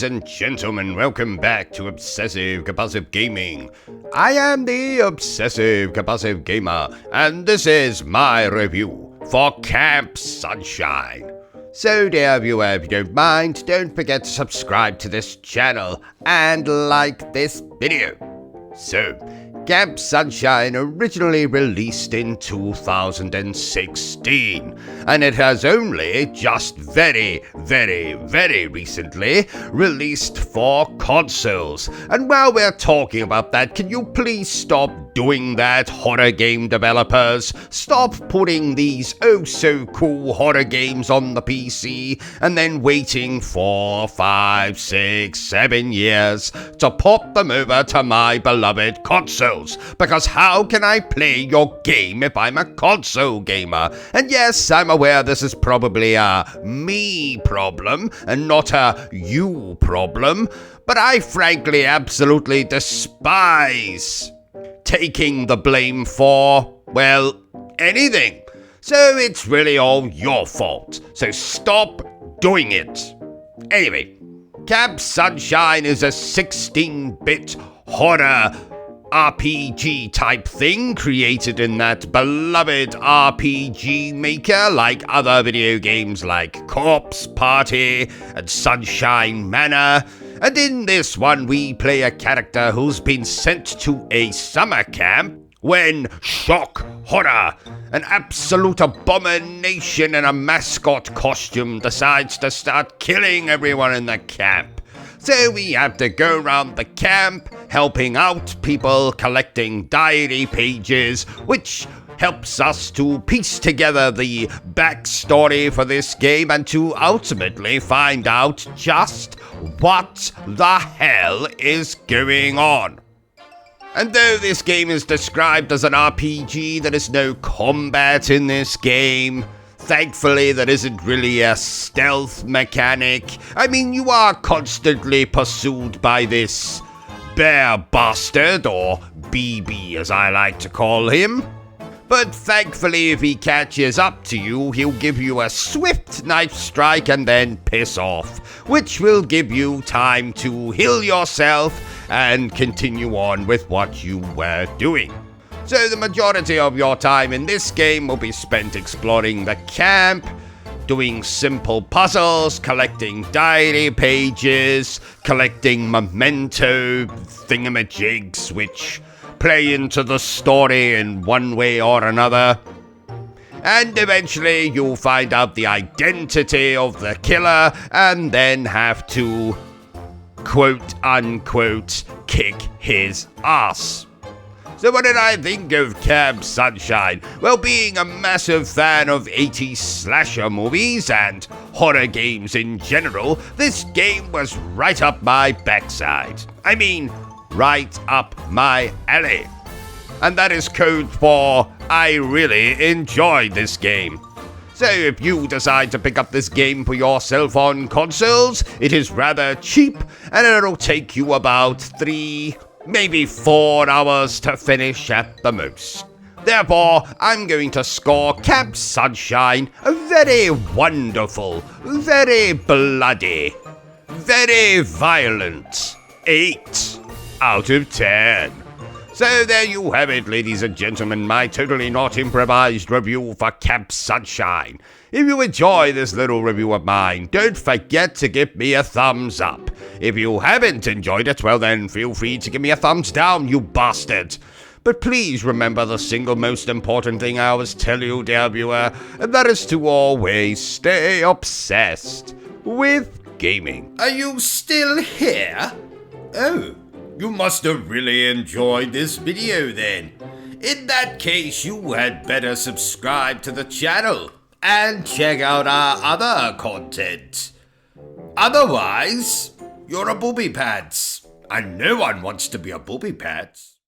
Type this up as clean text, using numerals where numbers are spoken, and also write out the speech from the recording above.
ladies and gentlemen, welcome back to Obsessive Compulsive Gaming. I am the Obsessive Compulsive Gamer, and this is my review for Camp Sunshine. So dear viewer, if you don't mind, don't forget to subscribe to this channel and like this video. So, Camp Sunshine originally released in 2016, and it has only just very recently released for consoles. And while we're talking about that, can you please stop doing that, horror game developers? Stop putting these oh-so-cool horror games on the PC and then waiting 4, 5, 6, 7 years to port them over to my beloved console. Because how can I play your game if I'm a console gamer? And yes, I'm aware this is probably a me problem and not a you problem, but I frankly absolutely despise taking the blame for, well, anything. So it's really all your fault. So stop doing it. Anyway, Camp Sunshine is a 16-bit horror RPG type thing created in that beloved RPG maker like other video games like Corpse Party and Sunshine Manor. And in this one we play a character who's been sent to a summer camp when shock, horror, an absolute abomination in a mascot costume decides to start killing everyone in the camp. So we have to go around the camp, helping out people, collecting diary pages, which helps us to piece together the backstory for this game and to ultimately find out just what the hell is going on. And though this game is described as an RPG, there is no combat in this game. Thankfully, there isn't really a stealth mechanic. I mean, you are constantly pursued by this bear bastard, or BB as I like to call him. But thankfully, if he catches up to you, he'll give you a swift knife strike and then piss off, which will give you time to heal yourself and continue on with what you were doing. So the majority of your time in this game will be spent exploring the camp, doing simple puzzles, collecting diary pages, collecting memento thingamajigs which play into the story in one way or another. And eventually you'll find out the identity of the killer and then have to, quote unquote, kick his ass. So what did I think of Camp Sunshine? Well, being a massive fan of 80s slasher movies and horror games in general, this game was right up my backside. I mean, right up my alley. And that is code for I really enjoyed this game. So if you decide to pick up this game for yourself on consoles, it is rather cheap and it'll take you about 3, maybe 4 hours to finish at the most. Therefore, I'm going to score Camp Sunshine a very wonderful, very bloody, very violent 8 out of 10. So there you have it, ladies and gentlemen, my totally not improvised review for Camp Sunshine. If you enjoy this little review of mine, don't forget to give me a thumbs up. If you haven't enjoyed it, well then feel free to give me a thumbs down, you bastard. But please remember the single most important thing I always tell you, dear viewer, and that is to always stay obsessed with gaming. Are you still here? Oh. You must have really enjoyed this video then. In that case, you had better subscribe to the channel and check out our other content. Otherwise, you're a booby pants, and no one wants to be a booby pants.